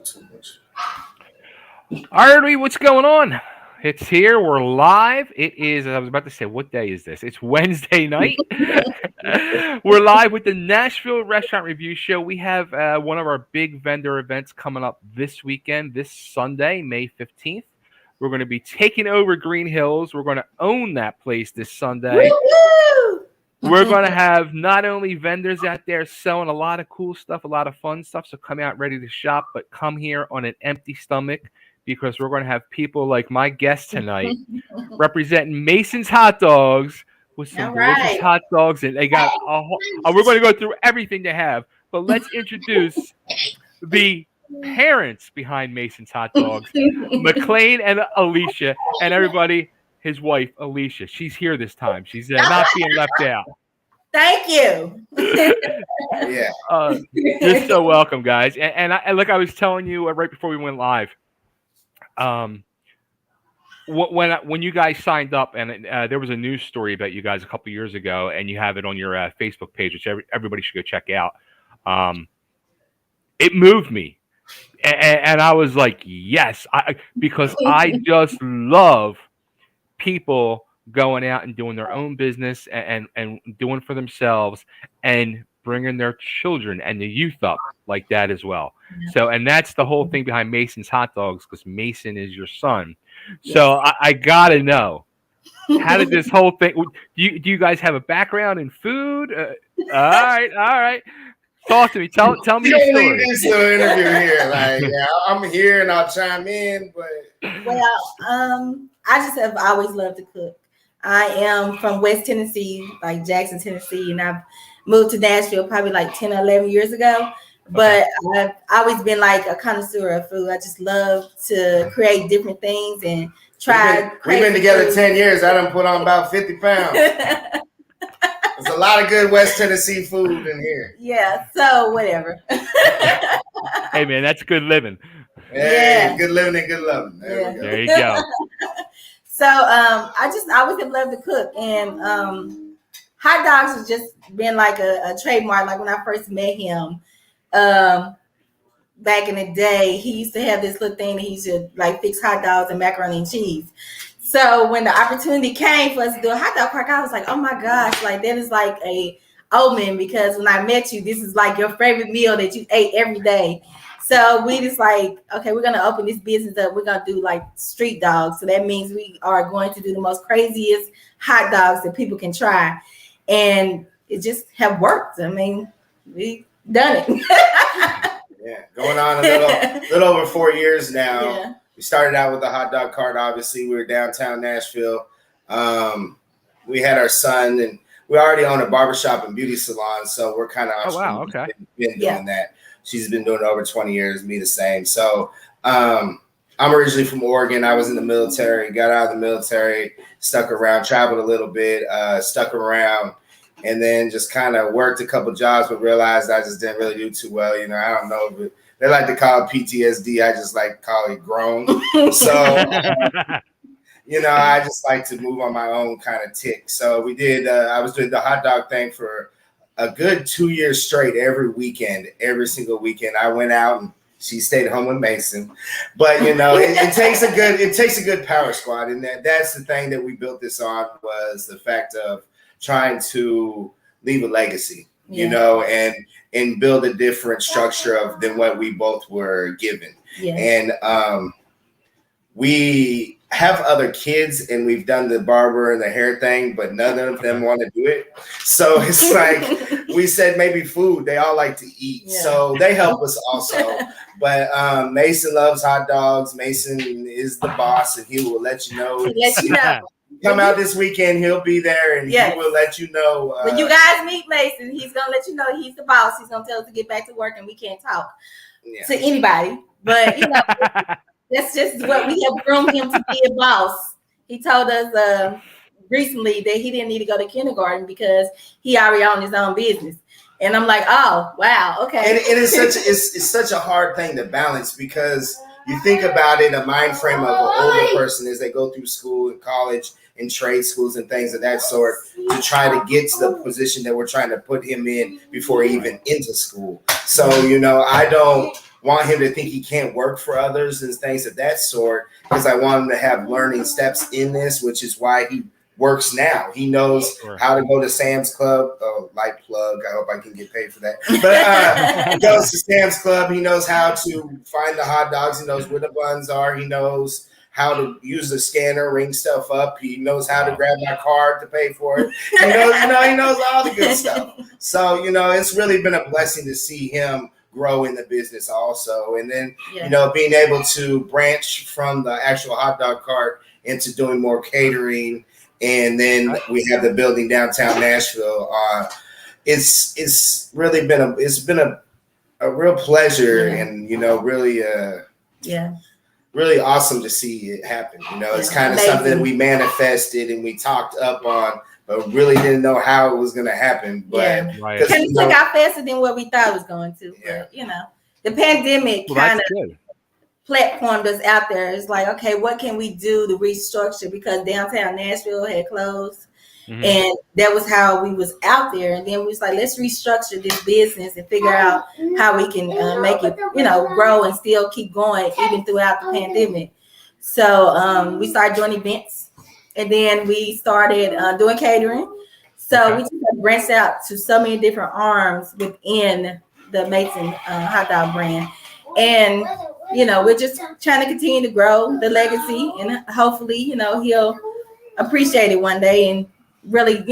too much. Artie, what's going on? It's here. We're live. It is, I was about to say, what day is this? It's Wednesday night. We're live with the Nashville Restaurant Review Show. We have one of our big vendor events coming up this weekend, this Sunday, May 15th. We're going to be taking over Green Hills. We're going to own that place this Sunday. Woo-hoo! We're going to have not only vendors out there selling a lot of cool stuff, a lot of fun stuff, so come out ready to shop, but come here on an empty stomach because we're going to have people like my guest tonight representing Mason's Hot Dogs with some delicious hot dogs. And they got a whole, we're going to go through everything they have, but let's introduce the parents behind Mason's Hot Dogs, McLean and Alicia, and everybody. His wife, Alicia. She's here this time. She's not being left out. Thank you. Yeah. You're so welcome, guys. And like I was telling you right before we went live, when you guys signed up, and there was a news story about you guys a couple years ago, and you have it on your Facebook page, which everybody should go check out. It moved me. And I was like, yes, because I just love people going out and doing their own business and doing for themselves and bringing their children and the youth up like that as well. Yeah. So, and that's the whole thing behind Mason's Hot Dogs, because Mason is your son. Yes. So I gotta know, how did this whole thing, do you guys have a background in food? All right. Talk to me. Tell me the story. This interview here. Like, yeah, I'm here and I'll chime in, but well, I just have always loved to cook. I am from West Tennessee, like Jackson, Tennessee, and I've moved to Nashville probably like 10 or 11 years ago. But I've always been like a connoisseur of food. I just love to create different things and try. We've been together food. 10 years. I done put on about 50 pounds. There's a lot of good West Tennessee food in here. Yeah, so whatever. Hey, man, that's good living. Hey, good living and good loving. There you go. So I always have loved to cook, and hot dogs has just been like a trademark. Like when I first met him back in the day, he used to have this little thing that he used to like fix hot dogs and macaroni and cheese. So when the opportunity came for us to do a hot dog park, I was like, oh my gosh, like that is like a omen, because when I met you, this is like your favorite meal that you ate every day. So we just like, okay, we're going to open this business up. We're going to do like street dogs. So that means we are going to do the most craziest hot dogs that people can try. And it just have worked. I mean, we done it. Yeah, going on a little over 4 years now. Yeah. We started out with the hot dog cart. Obviously, we were downtown Nashville. We had our son, and we already own a barbershop and beauty salon. So we're kind of been doing that. She's been doing it over 20 years, me the same. So I'm originally from Oregon. I was in the military, got out of the military, stuck around, traveled a little bit, stuck around, and then just kind of worked a couple jobs, but realized I just didn't really do too well. You know, I don't know, but they like to call it PTSD. I just like to call it grown. So, you know, I just like to move on my own kind of tick. So we did, I was doing the hot dog thing for a good 2 years straight, every weekend, every single weekend. I went out and she stayed home with Mason. But, you know, it takes a good power squad. And that's the thing that we built this on, was the fact of trying to leave a legacy, you know, and build a different structure than what we both were given. Yeah. And we have other kids, and we've done the barber and the hair thing, but none of them want to do it. So it's like we said, maybe food. They all like to eat, so they help us also. But Mason loves hot dogs. Mason is the boss, and he will let you know. Come out this weekend, he'll be there, and he will let you know. When you guys meet Mason, he's gonna let you know he's the boss. He's gonna tell us to get back to work, and we can't talk to anybody. But you know, that's just what we have groomed him to be, a boss. He told us recently that he didn't need to go to kindergarten because he already owned his own business. And I'm like, oh wow, okay. And it's such a hard thing to balance, because you think about it, a mind frame of an older person as they go through school and college and trade schools and things of that sort, to try to get to the position that we're trying to put him in before he even into school. So, you know, I don't want him to think he can't work for others and things of that sort, because I want him to have learning steps in this, which is why he works now. He knows how to go to Sam's Club. Oh, light plug. I hope I can get paid for that. But he goes to Sam's Club. He knows how to find the hot dogs. He knows where the buns are. He knows how to use the scanner, ring stuff up. He knows how to grab my card to pay for it. He knows all the good stuff. So, it's really been a blessing to see him grow in the business also. And then, being able to branch from the actual hot dog cart into doing more catering. And then we have the building downtown Nashville. It's really been a real pleasure, and really awesome to see it happen. It's kind of something that we manifested and we talked up on, but really didn't know how it was going to happen. But because it took out faster than what we thought it was going to. Yeah. But the pandemic kind of platformed us out there. It's like, okay, what can we do to restructure, because downtown Nashville had closed, and that was how we was out there. And then we was like, let's restructure this business and figure out how we can make it, grow and still keep going even throughout the pandemic. So we started doing events, and then we started doing catering. So we just branched out to so many different arms within the Mason hot dog brand. And we're just trying to continue to grow the legacy, and hopefully, he'll appreciate it one day and really,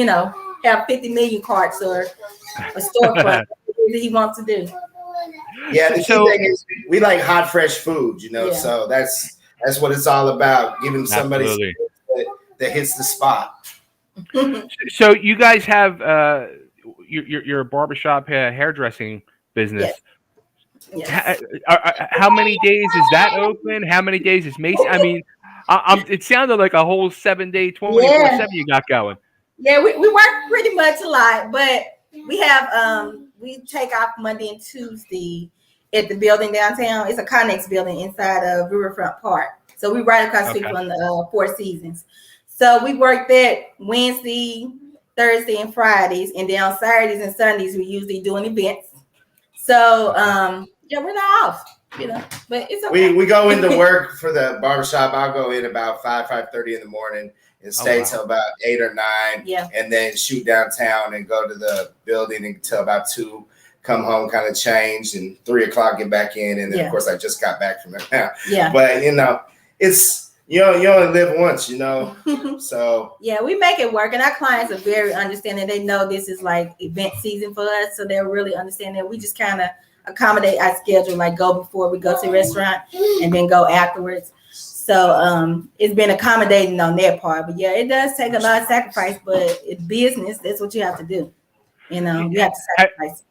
have 50 million carts or a storefront that he wants to do. Yeah, the key thing is we like hot, fresh food, so that's what it's all about, giving somebody that hits the spot. So you guys have your barbershop hairdressing business. Yes. Yes. How many days is that open? How many days is Mason? I mean, it sounded like a whole 7 day, 24/7 you got going. Yeah, we work pretty much a lot, but we have we take off Monday and Tuesday at the building downtown. It's a Connex building inside of Riverfront Park. So we right across the street from the Four Seasons. So we work that Wednesday, Thursday, and Fridays, and then on Saturdays and Sundays we usually doing events. So we're not off, but it's okay. We go into work for the barbershop. I'll go in about 5:30 in the morning and stay till about 8 or 9, and then shoot downtown and go to the building until about 2. Come home, kind of change, and 3 o'clock get back in, and then of course I just got back from it now. Yeah, but it's you only live once, So we make it work, and our clients are very understanding. They know this is like event season for us, so they're really understanding. We just kind of accommodate our schedule, like go before we go to the restaurant and then go afterwards. So it's been accommodating on their part, but it does take a lot of sacrifice. But it's business; that's what you have to do. You have to sacrifice.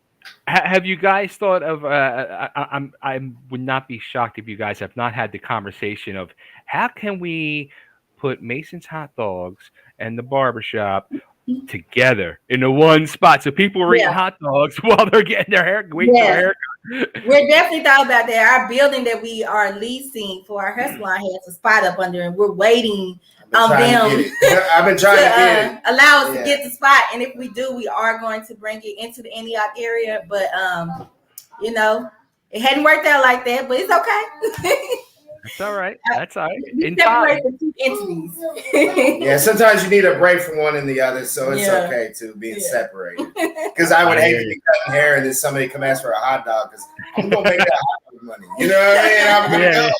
Have you guys thought of? I would not be shocked if you guys have not had the conversation of how can we put Mason's Hot Dogs and the barbershop together in the one spot, so people are eating hot dogs while they're getting their hair. Their haircut. We're definitely thought about that. Our building that we are leasing for our hair salon has a spot up under, and we're waiting on them. I've been trying to get it. Allow us to get the spot, and if we do, we are going to bring it into the Antioch area. But it hadn't worked out like that, but it's okay. That's all right. That's all right. We separate the two entities. Sometimes you need a break from one and the other, so it's okay to be separated. Because I would hate to be cutting hair and then somebody come ask for a hot dog, because I'm gonna make that hot dog money. You know what I mean? I'm gonna go.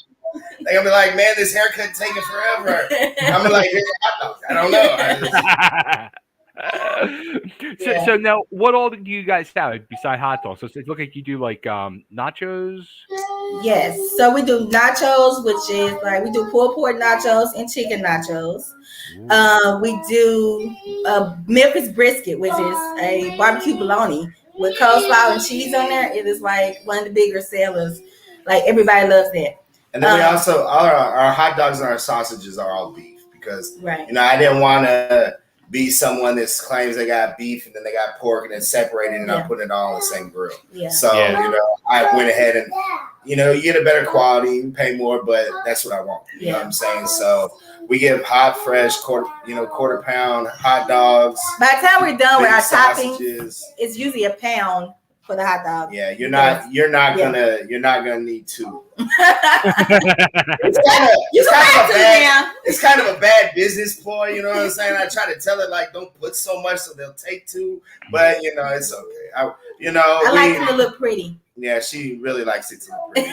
They're gonna be like, man, this haircut taking forever. I'm gonna like, here's a hot dog. I don't know. So now, what all do you guys have besides hot dogs? So it looks like you do like nachos. Yes, so we do nachos, which is like we do pulled pork nachos and chicken nachos. We do Memphis brisket, which is a barbecue bologna with coleslaw and cheese on there. It is like one of the bigger sellers. Like everybody loves that. And then we also our hot dogs and our sausages are all beef, because I didn't want to be someone that claims they got beef and then they got pork and then separated, and I'm putting it all on the same grill. So I went ahead and you get a better quality, you pay more, but that's what I want. You know what I'm saying? So we give hot, fresh, quarter pound hot dogs. By the time we're done with our toppings, it's usually a pound for the hot dog. Yeah, you're not gonna need two. It's kind of a bad business ploy, you know what I'm saying? I try to tell it like don't put so much so they'll take two, but it's okay. I like it to look pretty. Yeah, she really likes it to look pretty.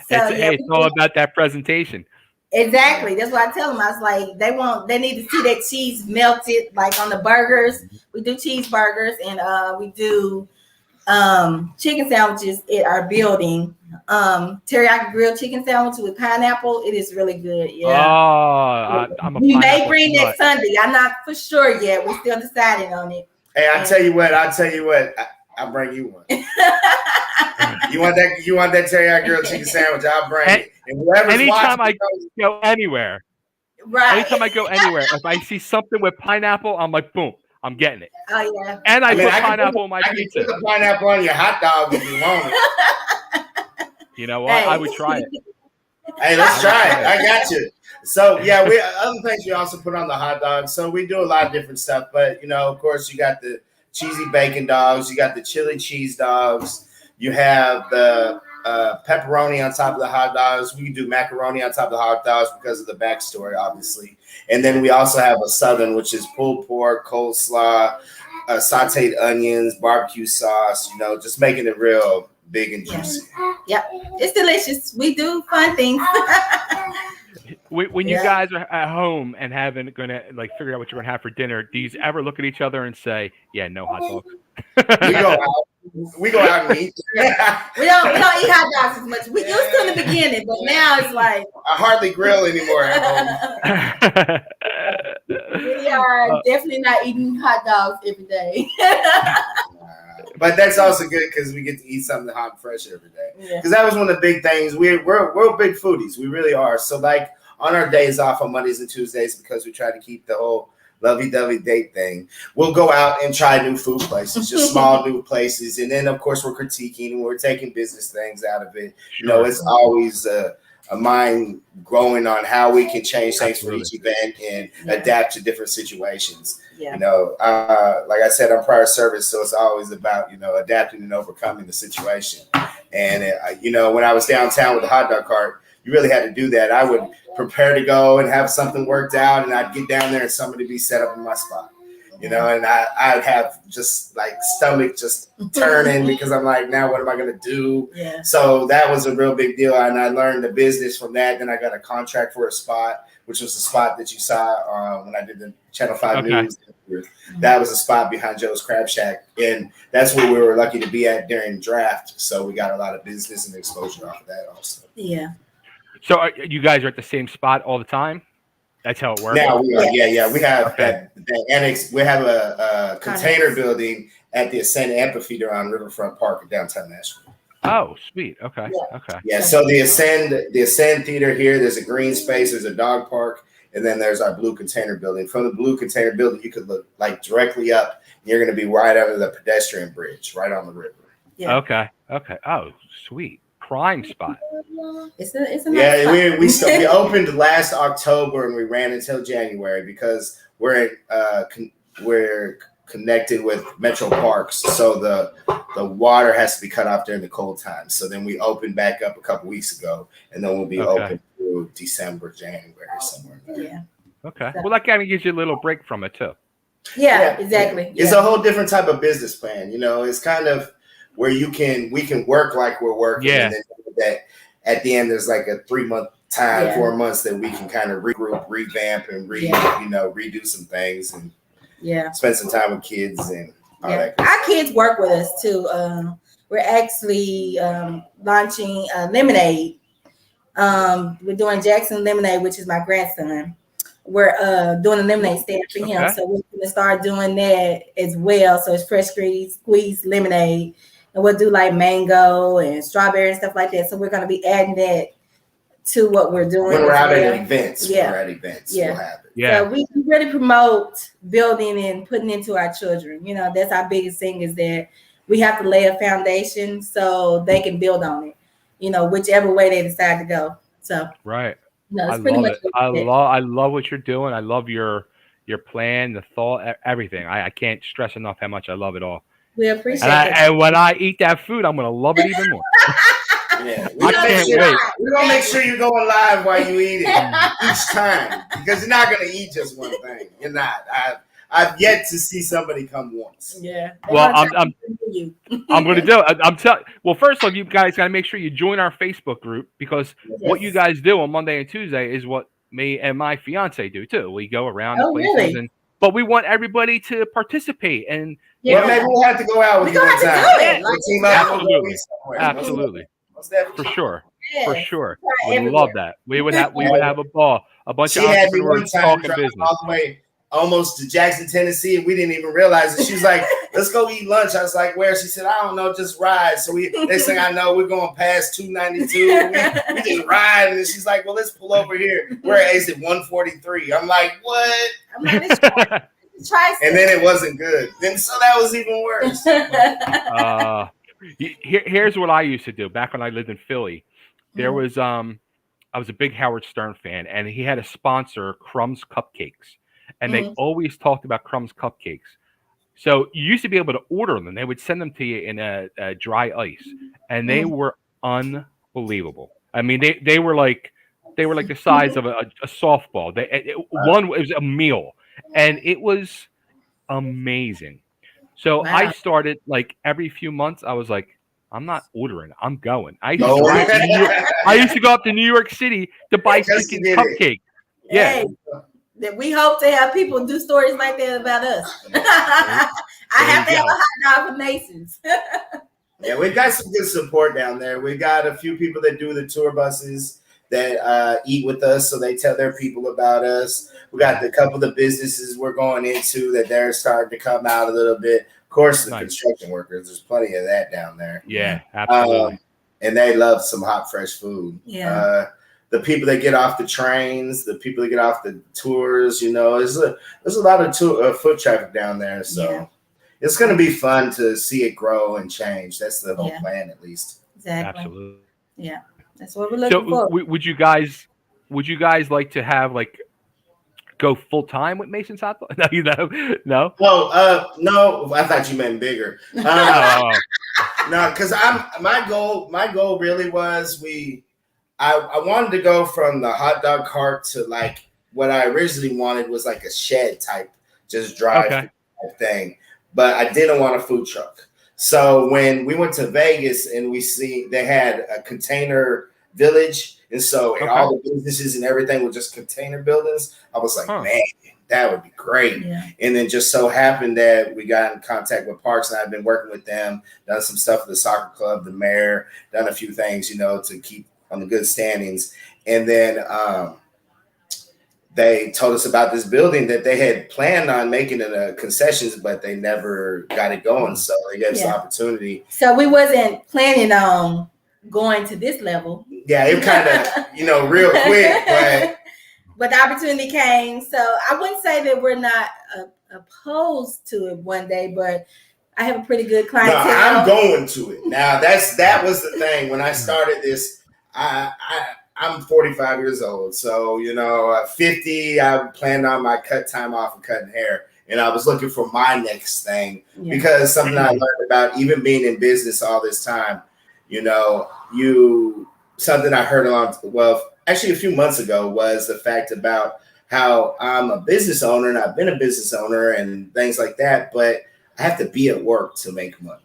It's all about that presentation. Exactly. That's what I tell them. I was like, they need to see that cheese melted, like on the burgers. We do cheeseburgers and we do chicken sandwiches at our building. Teriyaki grilled chicken sandwich with pineapple. It is really good. Yeah. Oh, we may bring that Sunday. I'm not for sure yet. We're still deciding on it. Hey, I'll tell you what. I'll bring you one. You want that teriyaki grilled chicken sandwich? I'll bring it. And anytime I go anywhere, right? Anytime I go anywhere, if I see something with pineapple, I'm like, boom, I'm getting it. Oh yeah. And I put pineapple on my pizza. I can put the pineapple on your hot dog if you want it. You know what? I would try it. Hey, let's try it. I got you. So yeah, other things we also put on the hot dog. So we do a lot of different stuff, but of course, you got the cheesy bacon dogs, you got the chili cheese dogs, you have the pepperoni on top of the hot dogs. We do macaroni on top of the hot dogs because of the backstory, obviously. And then we also have a southern, which is pulled pork, coleslaw, sauteed onions, barbecue sauce. Just making it real big and juicy. Yep, it's delicious. We do fun things. When you guys are at home and gonna figure out what you're gonna have for dinner, do you ever look at each other and say, "Yeah, no hot dogs"? We go out and eat. we don't eat hot dogs as much. We used to in the beginning, but now it's like I hardly grill anymore at home. We are definitely not eating hot dogs every day. But that's also good because we get to eat something hot and fresh every day. Because that was one of the big things. We're big foodies. We really are. So on our days off on Mondays and Tuesdays, because we try to keep the whole lovey-dovey date thing, we'll go out and try new food places, just small new places. And then, of course, we're critiquing and we're taking business things out of it. It's always a mind growing on how we can change things for each event and adapt to different situations. Like I said, I'm prior service, so it's always about, adapting and overcoming the situation. And, when I was downtown with the hot dog cart, you really had to do that. I would prepare to go and have something worked out, and I'd get down there and somebody be set up in my spot, and I'd have just stomach just turning because I'm like, now what am I going to do? So that was a real big deal. And I learned the business from that. Then I got a contract for a spot, which was the spot that you saw when I did the Channel 5 News. That was a spot behind Joe's Crab Shack. And that's where we were lucky to be at during draft. So we got a lot of business and exposure off of that also. Yeah. So you guys are at the same spot all the time? That's how it works? Now we are. Yeah. We have that annex. We have a container building at the Ascend Amphitheater on Riverfront Park in downtown Nashville. Oh, sweet. Okay. Yeah. So the Ascend Theater here, there's a green space, there's a dog park, and then there's our blue container building. From the blue container building, you could look directly up. And you're going to be right under the pedestrian bridge, right on the river. Yeah. Okay. Oh, sweet. Prime spot. It's a nice spot. We opened last October and we ran until January because we're connected with Metro Parks, so the water has to be cut off during the cold times. So then we opened back up a couple weeks ago, and then we'll be open through December, January, somewhere there. Yeah. Okay. Well, that kind of gives you a little break from it too. Yeah, exactly. It's a whole different type of business plan. It's kind of where we can work like we're working. Yeah. And then that at the end there's like a 3-month time, 4 months that we can kind of regroup, revamp, and redo some things and spend some time with kids and all that. Our kids work with us too. We're actually launching lemonade. We're doing Jackson Lemonade, which is my grandson. We're doing a lemonade stand for him, so we're going to start doing that as well. So it's fresh squeezed lemonade. And we'll do like mango and strawberry and stuff like that. So we're going to be adding that to what we're doing. When we're out at events, we'll have it. Yeah. So we really promote building and putting into our children. That's our biggest thing, is that we have to lay a foundation so they can build on it, whichever way they decide to go. So right. I love it. I love what you're doing. I love your plan, the thought, everything. I can't stress enough how much I love it all. We appreciate it. And when I eat that food, I'm gonna love it even more. Yeah, I can't wait. We're gonna make sure you're going live while you eat it each time, because you're not gonna eat just one thing. You're not. I've yet to see somebody come once. Yeah. Well, I'm going to do it. I'm telling. Well, first off, you guys got to make sure you join our Facebook group, because what you guys do on Monday and Tuesday is what me and my fiance do too. We go around the places, but we want everybody to participate. And well, maybe we'll have to go out with you one time. Absolutely. For sure. For sure. We would love that. We would have a ball. A bunch of entrepreneurs talking business. All the way almost to Jackson, Tennessee, and we didn't even realize it. She was like, "Let's go eat lunch." I was like, "Where?" She said, "I don't know, just ride." So next thing I know, we're going past 292. We just ride, and she's like, "Well, let's pull over here. We're at exit 143." I'm like, "What?" I'm like, let's try. And then it wasn't good. Then so that was even worse. Here's what I used to do back when I lived in Philly. There was I was a big Howard Stern fan, and he had a sponsor, Crumbs Cupcakes. And they always talked about Crumbs Cupcakes. So you used to be able to order them. They would send them to you in a dry ice, and they were unbelievable. I mean, they were like the size of a softball. One was a meal, and it was amazing. So I started like every few months. I was like, I'm not ordering. I'm going. I used to go up to New York City to buy chicken cupcakes. Yeah. That we hope to have people do stories like that about us. I have to have a hot dog for Masons. Yeah, we've got some good support down there. We got a few people that do the tour buses that eat with us, so they tell their people about us. We got a couple of the businesses we're going into that they're starting to come out a little bit. Of course, the construction workers, there's plenty of that down there. Yeah, absolutely. And they love some hot, fresh food. Yeah. The people that get off the trains, the people that get off the tours, there's a lot of foot traffic down there. So it's going to be fun to see it grow and change. That's the whole plan, at least. Exactly. Absolutely. Yeah. That's what we're looking for. Would you guys like to have go full time with Mason's Hot Dog? No. No. I thought you meant bigger. No, because my goal really was I wanted to go from the hot dog cart to what I originally wanted was like a shed type, just drive type thing. But I didn't want a food truck. So when we went to Vegas and they had a container village, and so all the businesses and everything were just container buildings, I was like, man, that would be great. Yeah. And then just so happened that we got in contact with Parks, and I've been working with them, done some stuff with the soccer club, the mayor, done a few things, to keep on the good standings. And then they told us about this building that they had planned on making it a concessions, but they never got it going. So they gave us the opportunity. So we wasn't planning on going to this level. Yeah, it kind of, real quick, but the opportunity came. So I wouldn't say that we're not opposed to it one day, but I have a pretty good clientele. No, I'm going to it. Now that was the thing. When I started this, I'm 45 years old. So, at 50, I planned on my cut time off and cutting hair. And I was looking for my next thing because something I learned about even being in business all this time, something I heard actually a few months ago was the fact about how I'm a business owner and I've been a business owner and things like that, but I have to be at work to make money.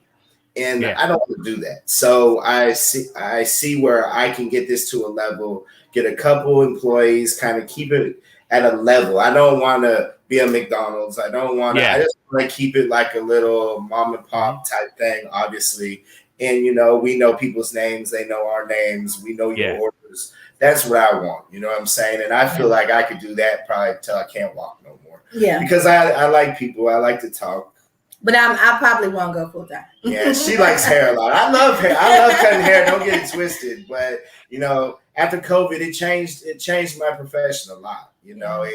And I don't want to do that. So I see where I can get this to a level, get a couple employees, kind of keep it at a level. I don't want to be a McDonald's. I don't want to, I just want to keep it like a little mom and pop type thing, obviously. And, we know people's names. They know our names. We know your orders. That's what I want. You know what I'm saying? And I feel like I could do that probably until I can't walk no more. Yeah. Because I like people. I like to talk. But I probably won't go full time. Yeah, she likes hair a lot. I love hair. I love cutting hair. Don't get it twisted. But after COVID, it changed my profession a lot. It kind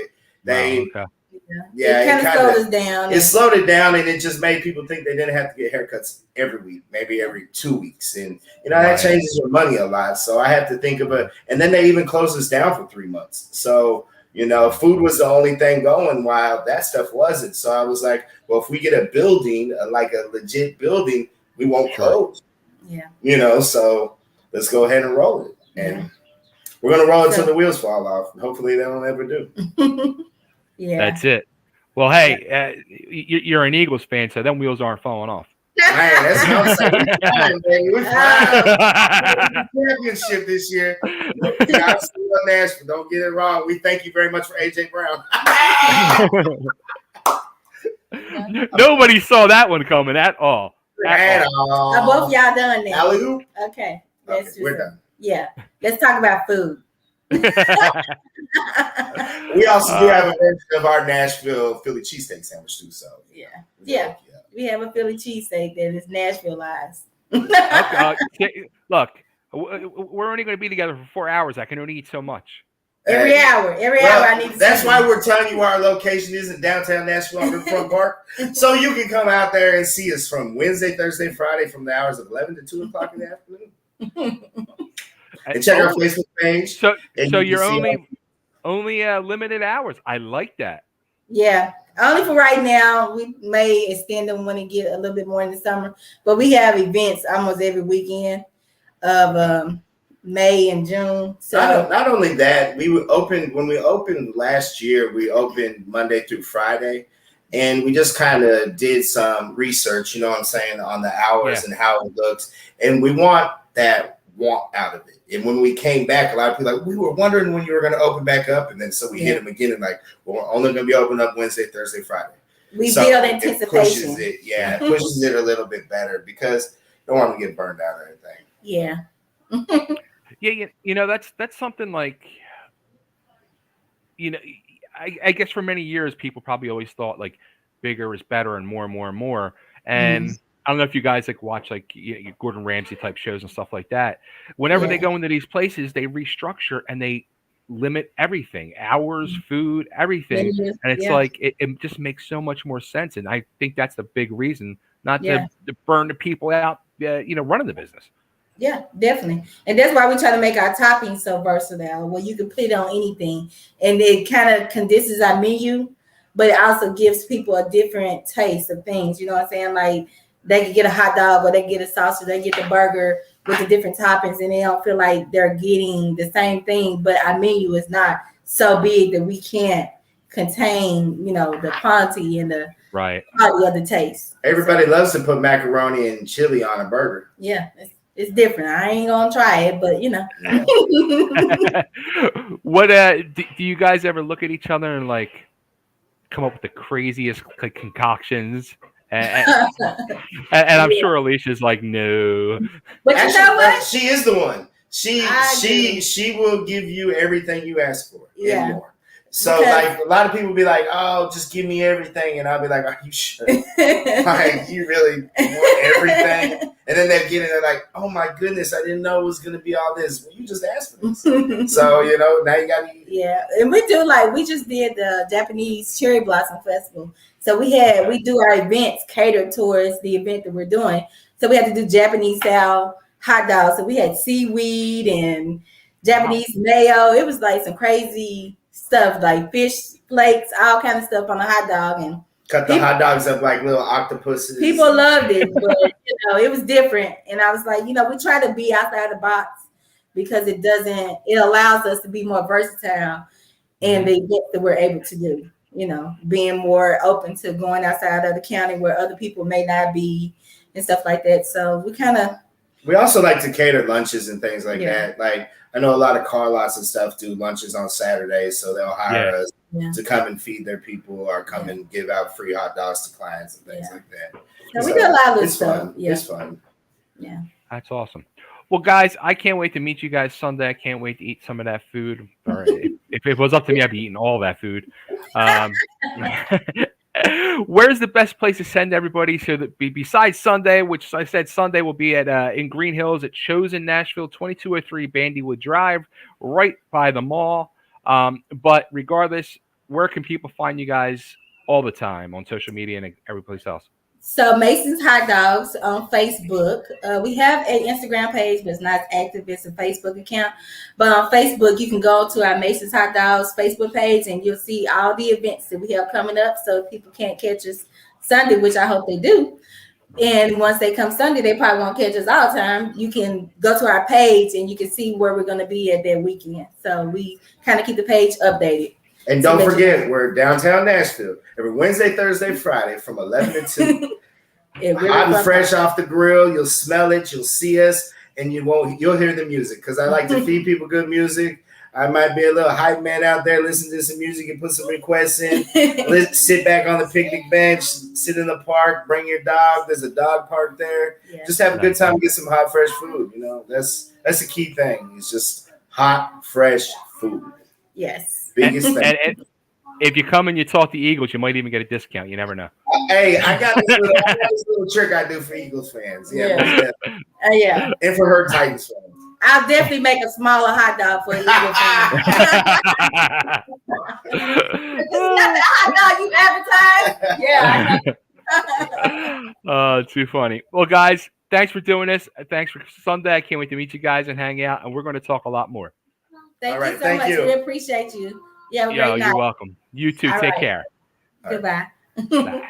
of slowed us down. It slowed it down, and it just made people think they didn't have to get haircuts every week, maybe every 2 weeks, and that changes your money a lot. So I have to think of and then they even closed us down for 3 months. So You know, food was the only thing going while that stuff wasn't. So I was like, well, if we get a building, like a legit building, we won't close. Yeah. You know, so let's go ahead and roll it. And we're going to roll until the wheels fall off. Hopefully they don't ever do. Yeah. That's it. Well, hey, you're an Eagles fan, so them wheels aren't falling off. Man, that's what I'm saying. We're fine. Championship this year. Nashville. Don't get it wrong. We thank you very much for AJ Brown. Nobody saw that one coming at all. Both y'all done now. Alley-oop? Okay. We're done. Yeah. Let's talk about food. We also do have a version of our Nashville Philly cheesesteak sandwich too. So yeah. We have a Philly cheesesteak that is Nashvilleized. Look, we're only going to be together for 4 hours. I can only eat so much. Every hour I need to. That's why we're telling you our location is in downtown Nashville on Riverfront Park, so you can come out there and see us from Wednesday, Thursday, Friday, from the hours of 11 to 2 o'clock in the afternoon. And check our Facebook page. So you're only limited hours. I like that. Yeah, only for right now. We may extend them when it get a little bit more in the summer, but we have events almost every weekend of May and June. So not only that, when we opened last year, we opened Monday through Friday, and we just kind of did some research, you know what I'm saying, on the hours and how it looks, and we want that out of it. And when we came back, a lot of people like, we were wondering when you were going to open back up, and then so we hit them again and like, well, we're only going to be open up Wednesday, Thursday, Friday. We build anticipation. It pushes it a little bit better because you don't want to get burned out or anything. Yeah. You know, that's something like, you know, I guess for many years people probably always thought like bigger is better and more and more and more. And I don't know if you guys like watch like Gordon Ramsay type shows and stuff like that. Whenever they go into these places, they restructure and they limit everything, hours, food, everything. And it's like it just makes so much more sense. And I think that's the big reason, not to burn the people out, running the business. Yeah, definitely. And that's why we try to make our toppings so versatile, where you can put it on anything. And it kind of condenses our menu, but it also gives people a different taste of things. You know what I'm saying? Like, they can get a hot dog or they get a sausage, they get the burger with the different toppings, and they don't feel like they're getting the same thing. But our menu is not so big that we can't contain, the quantity and the quality of the taste. Everybody loves to put macaroni and chili on a burger. Yeah, it's different. I ain't gonna try it, but What do you guys ever look at each other and like come up with the craziest concoctions? And I'm sure Alicia's like, no. But actually, you know what? She is the one. She will give you everything you ask for and more. So like a lot of people be like, oh, just give me everything. And I'll be like, are you sure? Like, you really want everything? And then they get in there like, oh my goodness, I didn't know it was going to be all this. Well, you just asked for this. So, now you got to eat. Yeah. And we just did the Japanese Cherry Blossom Festival. So we do our events catered towards the event that we're doing. So we had to do Japanese style hot dogs. So we had seaweed and Japanese mayo. It was like some crazy stuff, like fish flakes, all kind of stuff on a hot dog, and cut the hot dogs up like little octopuses. People loved it, but it was different. And I was like, we try to be outside the box because it allows us to be more versatile in the events that we're able to do. Being more open to going outside of the county where other people may not be and stuff like that. So we also like to cater lunches and things like that. Like, I know a lot of car lots and stuff do lunches on Saturdays, so they'll hire us to come and feed their people or come and give out free hot dogs to clients and things like that. So we do a lot of this stuff. Fun. Yeah. It's fun. Yeah. That's awesome. Well, guys, I can't wait to meet you guys Sunday. I can't wait to eat some of that food. Or if it was up to me, I'd be eating all that food. Where's the best place to send everybody? So that besides Sunday, which I said Sunday will be at in Green Hills at CHOSEN Nashville, 2203 Bandywood Drive, right by the mall. But regardless, where can people find you guys all the time on social media and every place else? So Mason's Hot Dogs on Facebook. We have an Instagram page, but it's not active. It's a Facebook account. But on Facebook, you can go to our Mason's Hot Dogs Facebook page, and you'll see all the events that we have coming up. So if people can't catch us Sunday, which I hope they do, and once they come Sunday, they probably won't catch us all the time. You can go to our page, and you can see where we're going to be at that weekend. So we kind of keep the page updated. And don't forget, we're downtown Nashville every Wednesday, Thursday, Friday from 11 to 2. Hot and fresh off the grill. You'll smell it. You'll see us, and you'll hear the music, because I like to feed people good music. I might be a little hype man out there, listen to some music and put some requests in. Sit back on the picnic bench, sit in the park, bring your dog. There's a dog park there. Yeah. Just have a good time, get some hot, fresh food. You know, that's the key thing. It's just hot, fresh food. Yes. Biggest thing. And if you come and you talk to Eagles, you might even get a discount. You never know. Hey, I got this little trick I do for Eagles fans. Yeah. Yeah. And for her Titans fans. I'll definitely make a smaller hot dog for an Eagle fan. Isn't that the hot dog you advertise? Yeah. Too funny. Well, guys, thanks for doing this. Thanks for Sunday. I can't wait to meet you guys and hang out, and we're going to talk a lot more. Thank you so much. We appreciate you. Yeah, you're welcome. You too. Take care. Goodbye. Bye.